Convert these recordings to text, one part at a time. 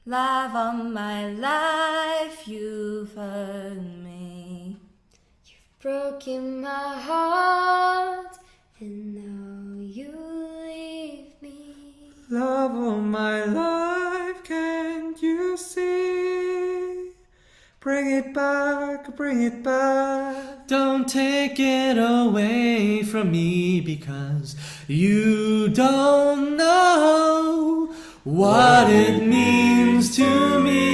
Love of my life, you've hurt me. You've broken my heart, and now you leave me. Love of my life, can't you see? Bring it back, bring it back. Don't take it away from me, because you don't know what it means to me.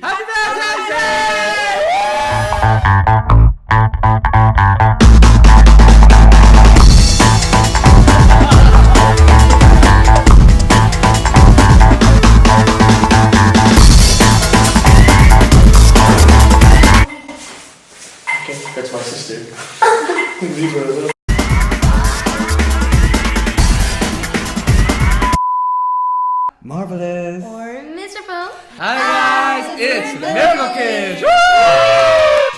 Happy Valentine's Okay, that's my sister. Leave her alone. Marvelous. Or miserable. Hi guys, it's the Miracle Kids.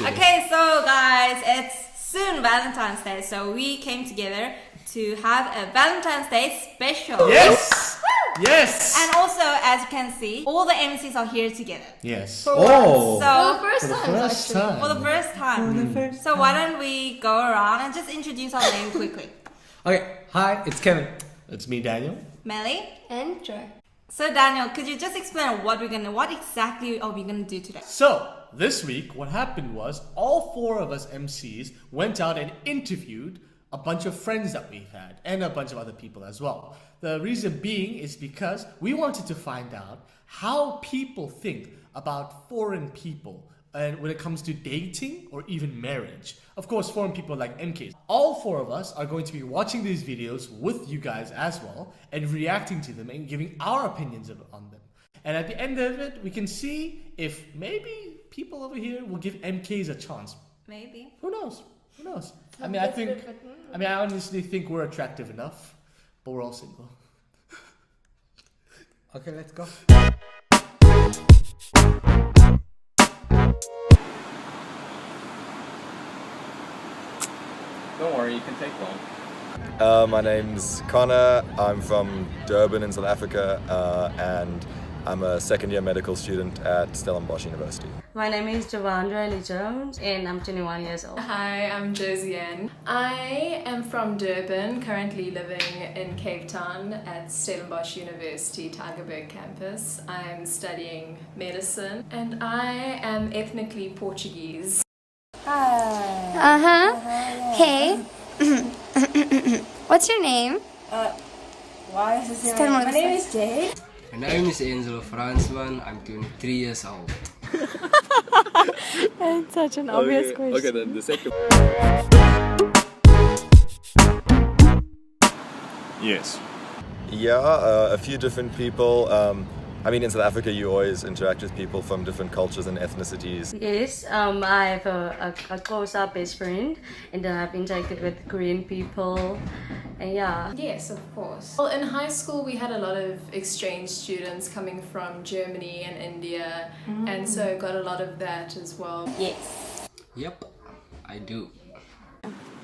Okay, so guys, it's soon Valentine's Day, so we came together to have a Valentine's Day special. Yes. Yes. And also, as you can see, all the MCs are here together. Yes. So For the for the first time. for the first time. So why don't we go around and just introduce our name quickly? Okay. Hi, it's Kevin. It's me, Daniel. Melly. And Joy. So Daniel, could you just explain what exactly are we gonna do today? So, this week, what happened was all four of us MCs went out and interviewed a bunch of friends that we've had and a bunch of other people as well. The reason being is because we wanted to find out how people think about foreign people and when it comes to dating or even marriage. Of course, foreign people like MKs. All four of us are going to be watching these videos with you guys as well and reacting to them and giving our opinions on them. And at the end of it, we can see if maybe people over here will give MKs a chance. Maybe. Who knows? Who knows? I honestly think we're attractive enough, but we're all single. Okay, let's go. Don't worry, you can take one. My name's Connor. I'm from Durban in South Africa, and I'm a second-year medical student at Stellenbosch University. My name is Javandra Lee Jones and I'm 21 years old. Hi, I'm Josiane. I am from Durban, currently living in Cape Town at Stellenbosch University Tygerberg campus. I'm studying medicine and I am ethnically Portuguese. Hey. What's your name? Why is this Tell me My name is Jade. My name is Angelo Fransman. I'm 23 years old. That's such an obvious question. Okay, then the second. Yes. Yeah, a few different people. In South Africa, you always interact with people from different cultures and ethnicities. Yes, I have a close-up best friend and then I've interacted with Korean people and yeah. Yes, of course. Well, in high school we had a lot of exchange students coming from Germany and India and so got a lot of that as well. Yes. Yep, I do.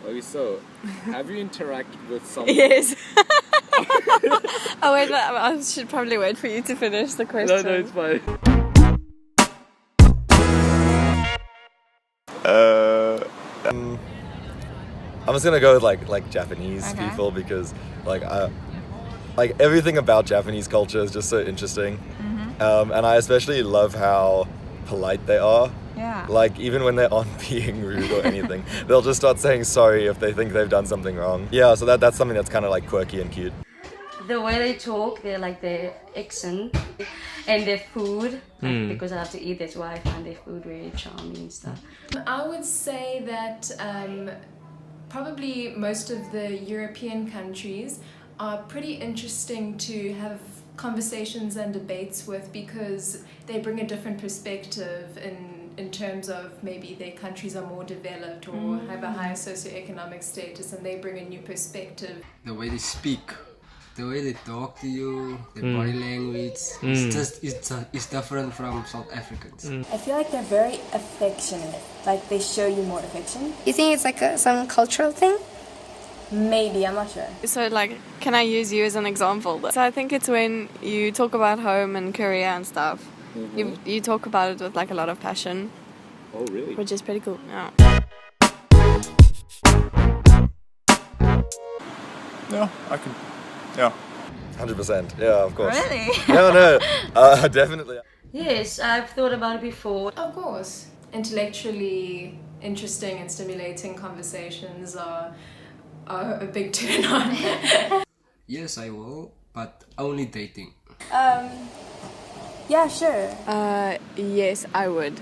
Okay, so have you interacted with someone? Yes. Oh wait, I should probably wait for you to finish the question. No, it's fine. I'm just gonna go with like Japanese people because everything about Japanese culture is just so interesting, and I especially love how polite they are. Yeah. Like even when they aren't being rude or anything, they'll just start saying sorry if they think they've done something wrong. Yeah, so that's something that's kind of like quirky and cute. The way they talk, they're like their accent and their food, because I have to eat, that's why I find their food very charming and stuff. I would say that probably most of the European countries are pretty interesting to have conversations and debates with because they bring a different perspective in terms of maybe their countries are more developed or have a higher socioeconomic status and they bring a new perspective. The way they speak, the way they talk to you, their body language, it's different from South Africans. I feel like they're very affectionate. Like they show you more affection. You think it's like some cultural thing? Maybe, I'm not sure. So, like, can I use you as an example? So I think it's when you talk about home and career and stuff. You talk about it with like a lot of passion. Oh, really? Which is pretty cool. Yeah. Yeah, I can. Yeah. 100%. Yeah, of course. Really? No, definitely. Yes, I've thought about it before. Of course. Intellectually interesting and stimulating conversations are a big turn on. Yes, I will, but only dating. Yeah, sure. Yes, I would.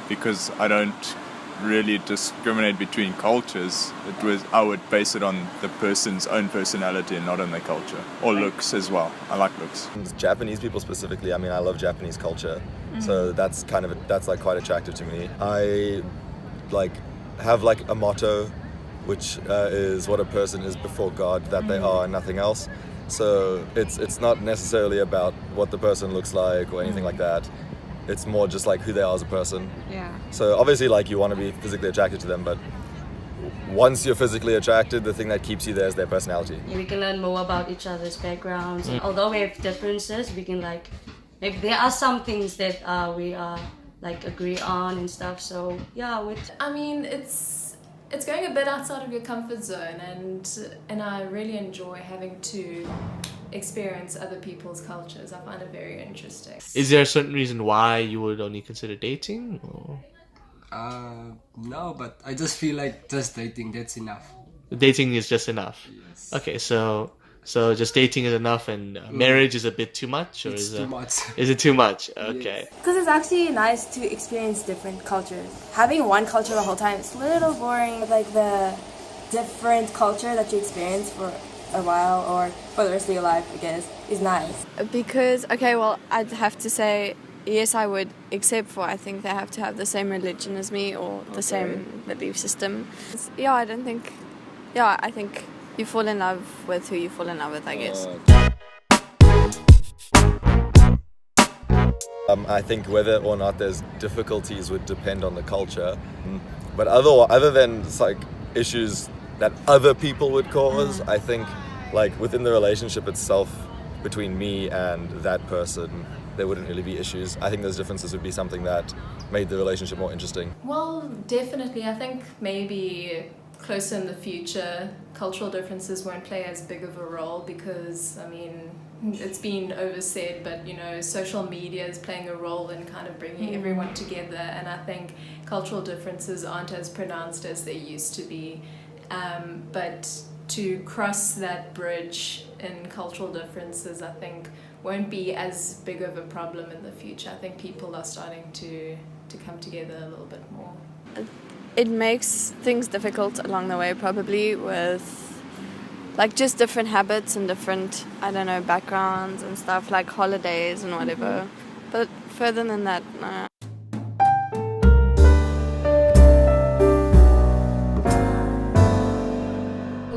Because I don't really discriminate between cultures. I would base it on the person's own personality and not on their culture. Or looks as well. I like looks. Japanese people specifically, I mean, I love Japanese culture. So that's like quite attractive to me. I like have like a motto, which is what a person is before God, that they are and nothing else. So it's not necessarily about what the person looks like or anything like that. It's more just like who they are as a person. Yeah. So obviously, like, you want to be physically attracted to them, but once you're physically attracted, the thing that keeps you there is their personality. We can learn more about each other's backgrounds. Although we have differences, we can like, maybe there are some things that we like agree on and stuff. So yeah, I mean, it's going a bit outside of your comfort zone, and I really enjoy having to experience other people's cultures. I find it very interesting. Is there a certain reason why you would only consider dating? Or? No, but I just feel like just dating, that's enough. Dating is just enough. Yes. Okay, so just dating is enough, and marriage is a bit too much, or It's too much. Is it too much? Okay. Because it's actually nice to experience different cultures. Having one culture the whole time, it's a little boring. Like the different culture that you experience for a while or for the rest of your life, I guess, is nice. Because, okay, well, I'd have to say, yes, I would, except for I think they have to have the same religion as me or the same belief system. Yeah, I think you fall in love with who you fall in love with, I guess. I think whether or not there's difficulties would depend on the culture. But other than like issues that other people would cause, I think like within the relationship itself between me and that person, there wouldn't really be issues. I think those differences would be something that made the relationship more interesting. Well, definitely. I think maybe closer in the future, cultural differences won't play as big of a role because, I mean, it's been oversaid, but you know, social media is playing a role in kind of bringing everyone together, and I think cultural differences aren't as pronounced as they used to be. But to cross that bridge in cultural differences, I think, won't be as big of a problem in the future. I think people are starting to come together a little bit more. It makes things difficult along the way, probably, with like just different habits and different, I don't know, backgrounds and stuff, like holidays and whatever. But further than that, no.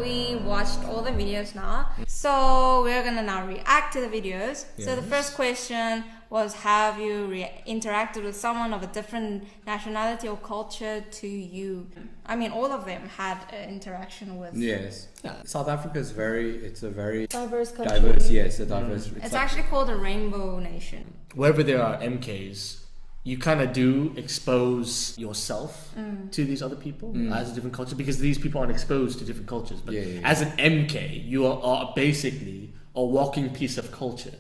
We watched all the videos now, so we're gonna now react to the videos. So the first question was, have you interacted with someone of a different nationality or culture to you? I mean, all of them had an interaction with. Yes. Yeah. South Africa is it's a very diverse country. Yes, a diverse. It's actually called a rainbow nation. Wherever there are MKs, you kind of do expose yourself to these other people as a different culture, because these people aren't exposed to different cultures. But as an MK, you are basically a walking piece of culture.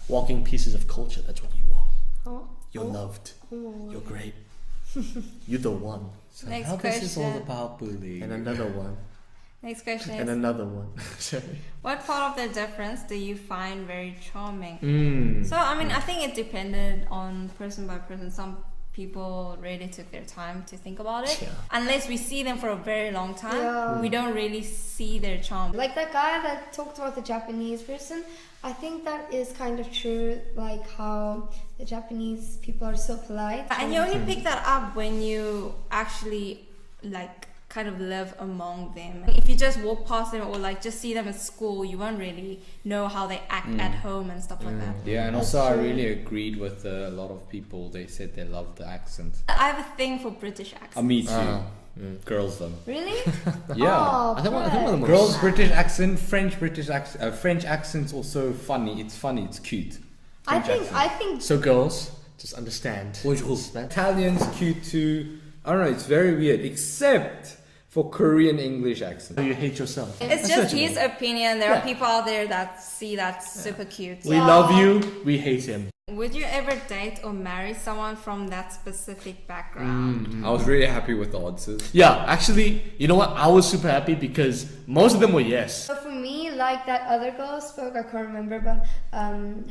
Walking pieces of culture, that's what you are. You're loved. You're great. You're the one. So Next how question. this is all about bullying. And another one. Next question And is, another one. Sorry. what part of the difference do you find very charming? So, I mean, I think it depended on person by person. Some people really took their time to think about it. Unless we see them for a very long time, we don't really see their charm. Like that guy that talked about the Japanese person, I think that is kind of true, like how the Japanese people are so polite. And you only pick that up when you actually like kind of live among them. If you just walk past them or like just see them at school, you won't really know how they act at home and stuff like that. Yeah, and also I really agreed with a lot of people. They said they love the accent. I have a thing for British accents. Me too. Girls though. Really? Yeah. Oh, I think one of the most... Girls British accent, French British accent. French accent's also funny. It's funny. It's cute. I French think. So girls, just understand. Italian's cute too. I don't know. It's very weird, except for Korean English accent. You hate yourself. It's just his opinion. There are people out there that see that's super cute. We love you, we hate him. Would you ever date or marry someone from that specific background? I was really happy with the answers. Yeah, actually, you know what? I was super happy because most of them were yes. So for me, like that other girl spoke, I can't remember, but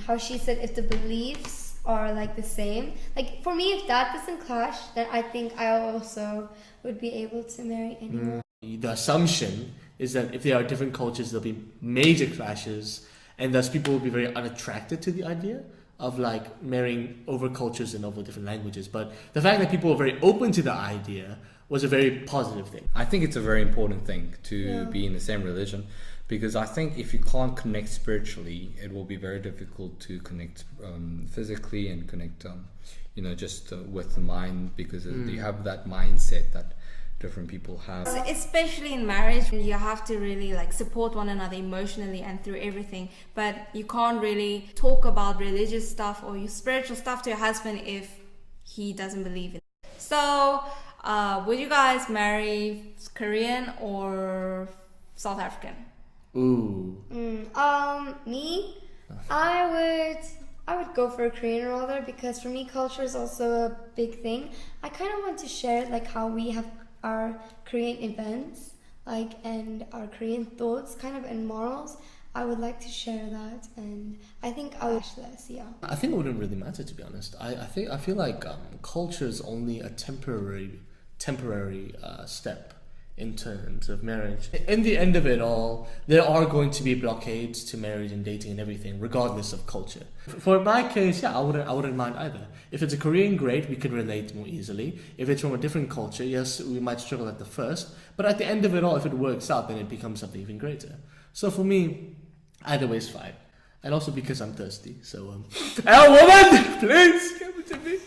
how she said if the beliefs are like the same. Like for me, if that doesn't clash, then I think I also would be able to marry anyone. The assumption is that if there are different cultures, there'll be major clashes, and thus people will be very unattracted to the idea of like marrying over cultures and over different languages. But the fact that people were very open to the idea was a very positive thing. I think it's a very important thing to be in the same religion, because I think if you can't connect spiritually, it will be very difficult to connect physically and connect, just with the mind, because you have that mindset that different people have. Especially in marriage, you have to really like support one another emotionally and through everything, but you can't really talk about religious stuff or your spiritual stuff to your husband if he doesn't believe in it. So would you guys marry Korean or South African? Ooh. Me, I would go for a Korean rather, because for me culture is also a big thing. I kind of want to share like how we have our Korean events, like, and our Korean thoughts, kind of, and morals. I would like to share that, and I think I would less. Yeah. I think it wouldn't really matter, to be honest. I feel like culture is only a temporary step in terms of marriage. In the end of it all, there are going to be blockades to marriage and dating and everything, regardless of culture. For my case, yeah, I wouldn't mind either. If it's a Korean, great, we can relate more easily. If it's from a different culture, yes, we might struggle at the first, but at the end of it all, if it works out, then it becomes something even greater. So for me, either way is fine. And also because I'm thirsty, so oh, woman, please give it to me.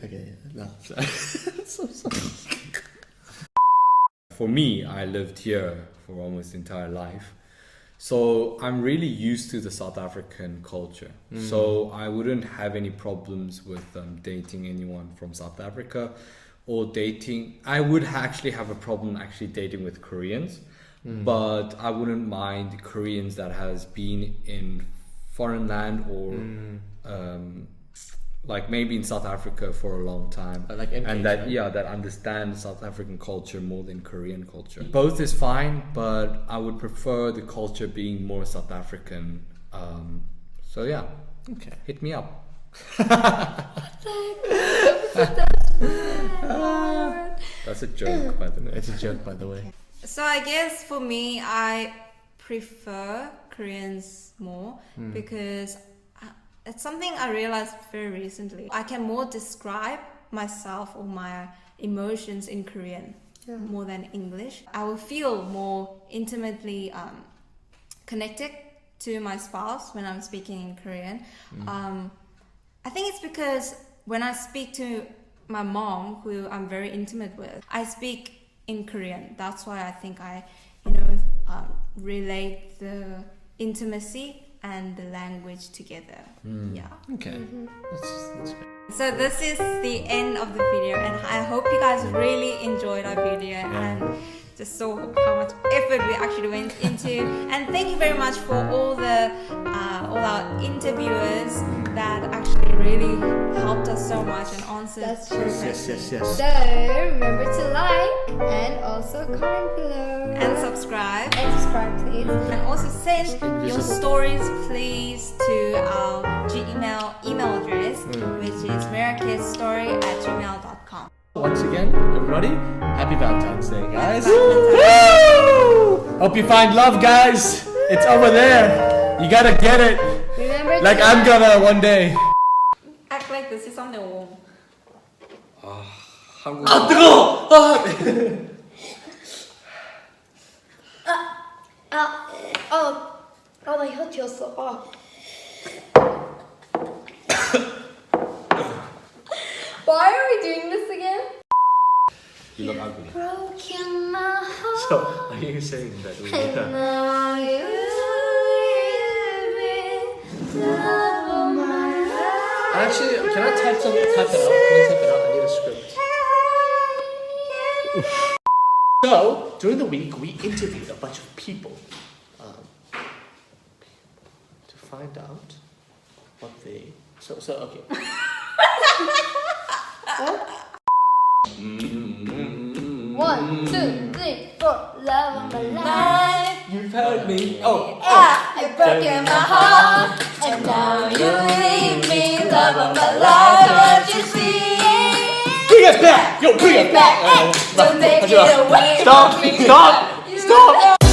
Okay, no, sorry. So sorry. For me, I lived here for almost entire life, so I'm really used to the South African culture. So I wouldn't have any problems with dating anyone from South Africa, or dating. I would actually have a problem actually dating with Koreans, but I wouldn't mind Koreans that has been in foreign land or like maybe in South Africa for a long time, and that that understand South African culture more than Korean culture. Both is fine, but I would prefer the culture being more South African. So yeah, okay, hit me up. That's a joke, by the way. It's a joke, by the way. So I guess for me, I prefer Koreans more because it's something I realized very recently. I can more describe myself or my emotions in Korean more than English. I will feel more intimately connected to my spouse when I'm speaking in Korean. I think it's because when I speak to my mom, who I'm very intimate with, I speak in Korean. That's why I think I, relate the intimacy and the language together. Yeah. Okay. That's great. So this is the end of the video, and I hope you guys really enjoyed our video and just saw how much effort we actually went into. And thank you very much for all our interviewers that actually really helped us so much and answered. That's true. Yes. So remember to like and also comment below and subscribe. Please. And also send your stories, please, to our email address, which is mirakidstory@gmail.com. Once again, everybody, happy Valentine's Day, guys. Woo! Hope you find love, guys. It's over there. You gotta get it. Remember like I'm gonna one day. Act like this is something warm. 한국어. 나 혀 튀었어. Why are we doing this again? You look ugly. Broken my heart. So, are you saying that we And now you love of my life. Actually, can I type it out? Can I type it out? I need a script. So, during the week, we interviewed a bunch of people to find out what they. So okay. One, two, three, four. Love of my life. You've heard me. Oh. I've broken my heart, and now you leave me. Love of my life, what you see? Bring us back! Yo, bring us back! Don't make it away. Stop! Stop! Stop!